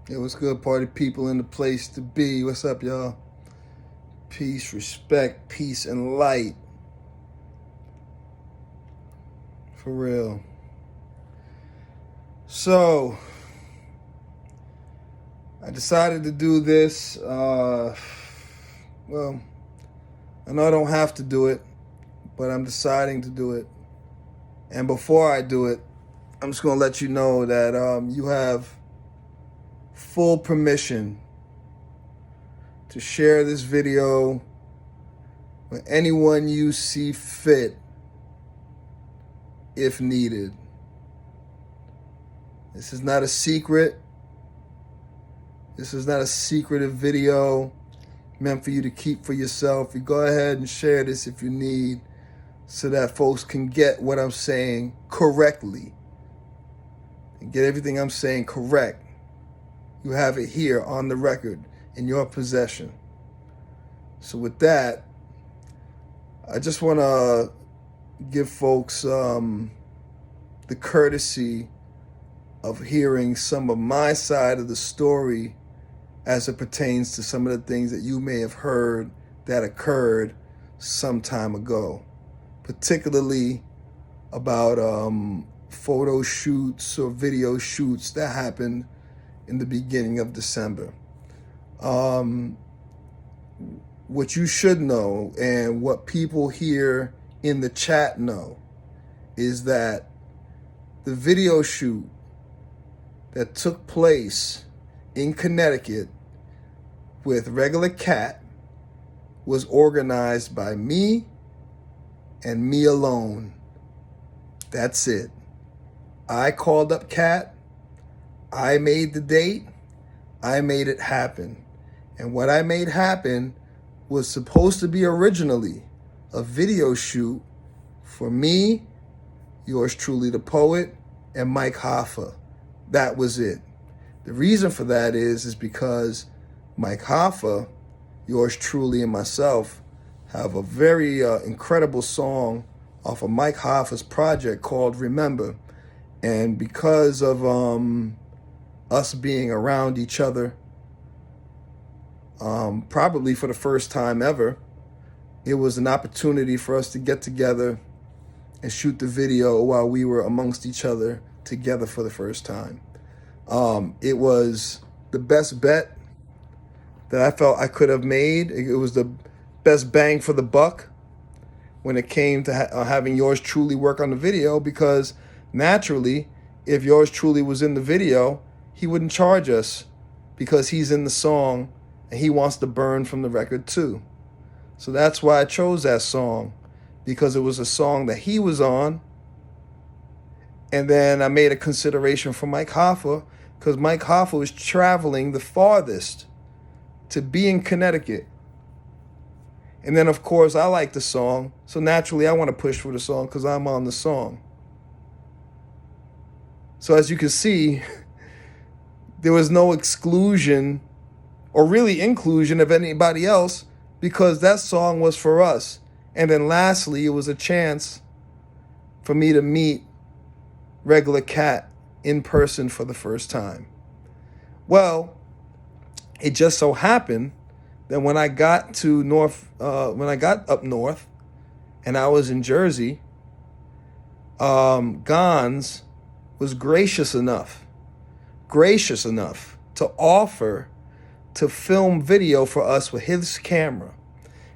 It was good, party people in the place to be. What's up, y'all? Peace, respect, peace, and light. For real. So, I decided to do this. Well, I know I don't have to do it, but I'm deciding to do it. And before I do it, I'm just going to let you know that you have full permission to share this video with anyone you see fit if needed. This is not a secret. This is not a secretive video meant for you to keep for yourself. You go ahead and share this if you need, so that folks can get what I'm saying correctly and get everything I'm saying correct. You have it here on the record in your possession. So with that, I just want to give folks the courtesy of hearing some of my side of the story as it pertains to some of the things that you may have heard that occurred some time ago, particularly about photo shoots or video shoots that happened in the beginning of December. What you should know, and what people here in the chat know, is that the video shoot that took place in Connecticut with Regular Cat was organized by me and me alone. That's it. I called up Cat. I made the date. I made it happen. And what I made happen was supposed to be originally a video shoot for me, yours truly the poet, and Mike Hoffa. That was it. The reason for that is because Mike Hoffa, yours truly, and myself have a very incredible song off of Mike Hoffa's project called Remember. And because of us being around each other, probably for the first time ever, it was an opportunity for us to get together and shoot the video while we were amongst each other together for the first time. It was the best bet that I felt I could have made. It was the best bang for the buck when it came to having yours truly work on the video, because naturally, if yours truly was in the video, he wouldn't charge us because he's in the song and he wants to burn from the record too. So that's why I chose that song, because it was a song that he was on. And then I made a consideration for Mike Hoffa, because Mike Hoffa was traveling the farthest to be in Connecticut. And then, of course, I like the song, so naturally I want to push for the song because I'm on the song. So as you can see, there was no exclusion or really inclusion of anybody else, because that song was for us. And then lastly, it was a chance for me to meet Regular Cat in person for the first time. Well, it just so happened that when I got up north and I was in Jersey, Gons was gracious enough to offer to film video for us with his camera,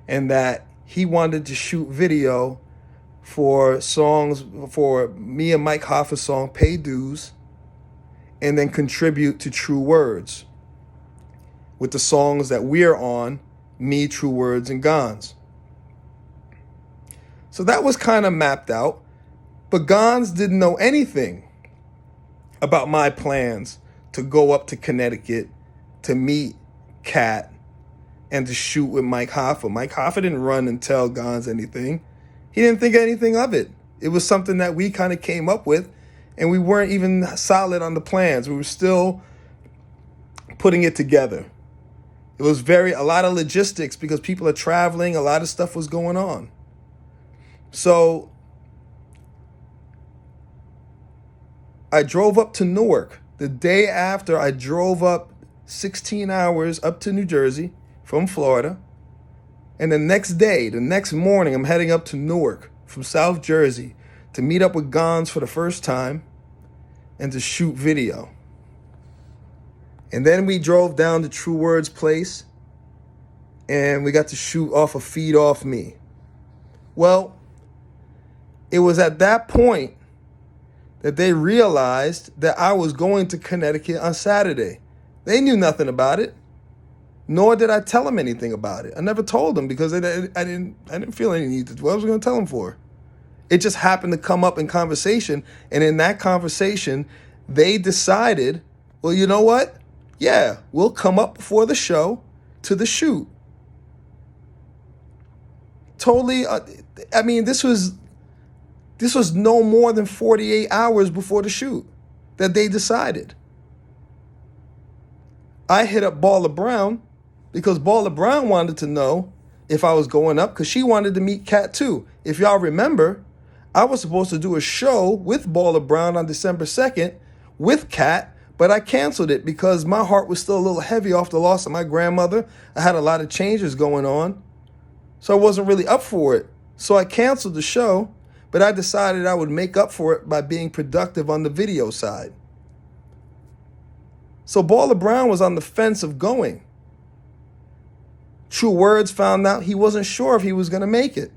and that he wanted to shoot video for songs, for me and Mike Hoffa's song Pay Dues, and then contribute to True Words with the songs that we're on, me, True Words, and Gons. So that was kind of mapped out, but Gons didn't know anything about my plans to go up to Connecticut to meet Cat and to shoot with Mike Hoffa. Mike Hoffa didn't run and tell Gons anything. He didn't think anything of it. It was something that we kind of came up with, and we weren't even solid on the plans. We were still putting it together. It was a lot of logistics because people are traveling. A lot of stuff was going on. So I drove up to Newark. The day after I drove up 16 hours up to New Jersey from Florida. And the next day, the next morning, I'm heading up to Newark from South Jersey to meet up with Gons for the first time and to shoot video. And then we drove down to True Words' place and we got to shoot off a Feed Off Me. Well, it was at that point that they realized that I was going to Connecticut on Saturday. They knew nothing about it, nor did I tell them anything about it. I never told them because I didn't feel any need to. What was I going to tell them for? It just happened to come up in conversation, and in that conversation, they decided, well, you know what? Yeah, we'll come up before the show to the shoot. Totally, I mean, this was no more than 48 hours before the shoot that they decided. I hit up Baller Brown because Baller Brown wanted to know if I was going up because she wanted to meet Kat too. If y'all remember, I was supposed to do a show with Baller Brown on December 2nd with Kat, but I canceled it because my heart was still a little heavy off the loss of my grandmother. I had a lot of changes going on, so I wasn't really up for it. So I canceled the show, but I decided I would make up for it by being productive on the video side. So Baller Brown was on the fence of going. True Words found out he wasn't sure if he was going to make it.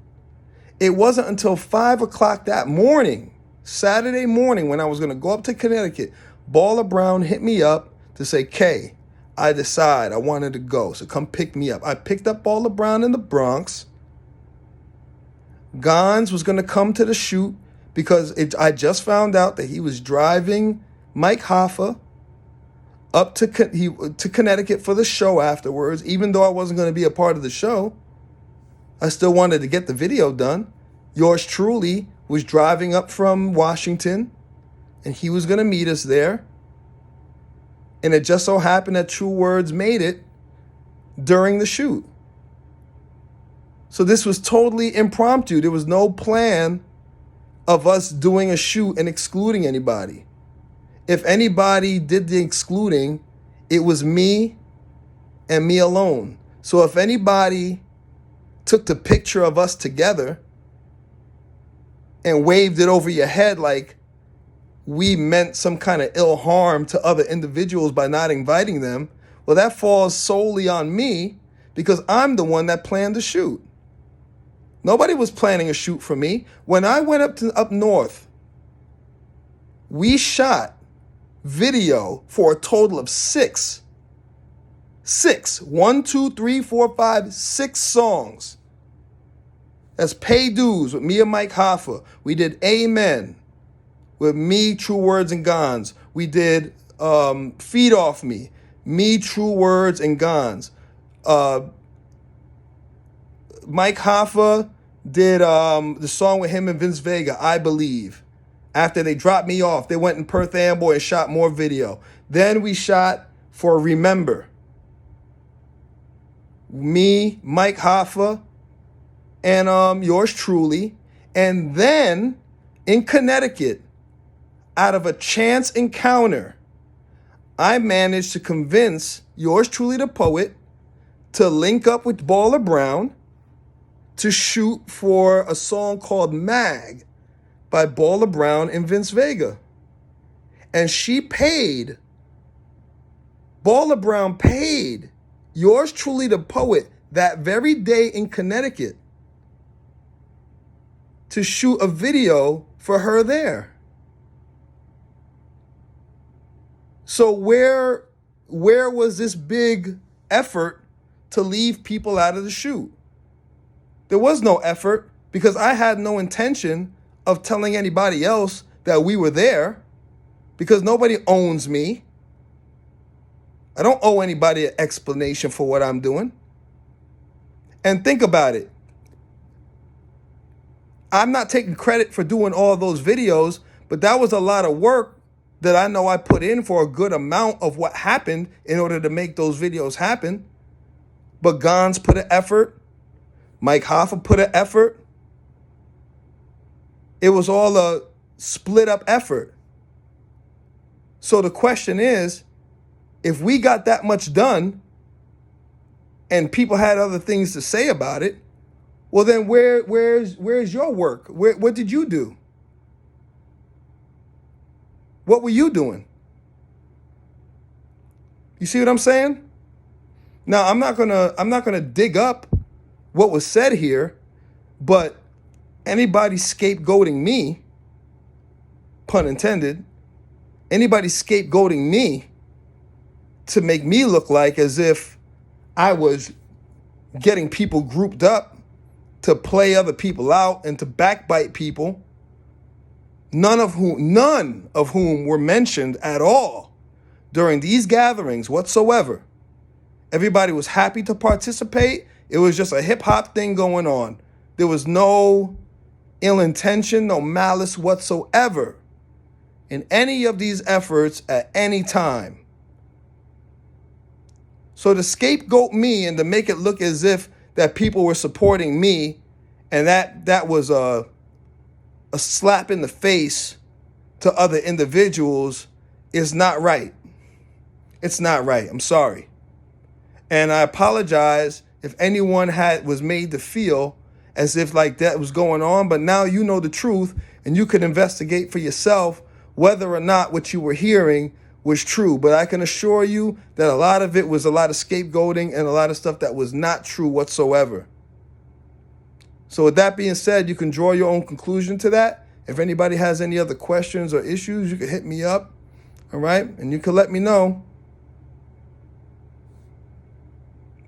It wasn't until 5 o'clock that morning, Saturday morning, when I was going to go up to Connecticut, Baller Brown hit me up to say, Kay, I decide I wanted to go, so come pick me up. I picked up Baller Brown in the Bronx. Gons was going to come to the shoot because I just found out that he was driving Mike Hoffa up to Connecticut for the show afterwards. Even though I wasn't going to be a part of the show, I still wanted to get the video done. Yours truly was driving up from Washington, and he was going to meet us there. And it just so happened that True Words made it during the shoot. So this was totally impromptu. There was no plan of us doing a shoot and excluding anybody. If anybody did the excluding, it was me and me alone. So if anybody took the picture of us together and waved it over your head like we meant some kind of ill harm to other individuals by not inviting them, well, that falls solely on me because I'm the one that planned the shoot. Nobody was planning a shoot for me. When I went up north, we shot video for a total of 6. 1, 2, 3, 4, 5, 6 songs. That's Pay Dues with me and Mike Hoffa. We did Amen with me, True Words, and Gons. We did Feed Off Me, True Words, and Gons. Mike Hoffa did the song with him and Vince Vega, I Believe. After they dropped me off, they went in Perth Amboy and shot more video. Then we shot for Remember. Me, Mike Hoffa, and yours truly. And then in Connecticut, out of a chance encounter, I managed to convince yours truly, the poet, to link up with Baller Brown to shoot for a song called Mag by Baller Brown and Vince Vega. And Baller Brown paid yours truly, the poet, that very day in Connecticut to shoot a video for her there. So where was this big effort to leave people out of the shoot? There was no effort because I had no intention of telling anybody else that we were there because nobody owns me. I don't owe anybody an explanation for what I'm doing. And think about it. I'm not taking credit for doing all those videos, but that was a lot of work that I know I put in for a good amount of what happened in order to make those videos happen. But Gons put an effort. Mike Hoffa put an effort. It was all a split up effort. So the question is, if we got that much done and people had other things to say about it, well then where's your work? What did you do? What were you doing? You see what I'm saying? Now I'm not gonna dig up what was said here, but anybody scapegoating me, pun intended, anybody scapegoating me to make me look like as if I was getting people grouped up to play other people out and to backbite people, none of whom were mentioned at all during these gatherings whatsoever. Everybody was happy to participate. It was just a hip hop thing going on. There was no ill intention, no malice whatsoever in any of these efforts at any time. So to scapegoat me and to make it look as if that people were supporting me and that was a slap in the face to other individuals is not right. It's not right. I'm sorry. And I apologize if anyone was made to feel as if like that was going on, but now you know the truth and you can investigate for yourself whether or not what you were hearing was true. But I can assure you that a lot of it was a lot of scapegoating and a lot of stuff that was not true whatsoever. So with that being said, you can draw your own conclusion to that. If anybody has any other questions or issues, you can hit me up, all right? And you can let me know.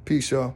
Peace, y'all.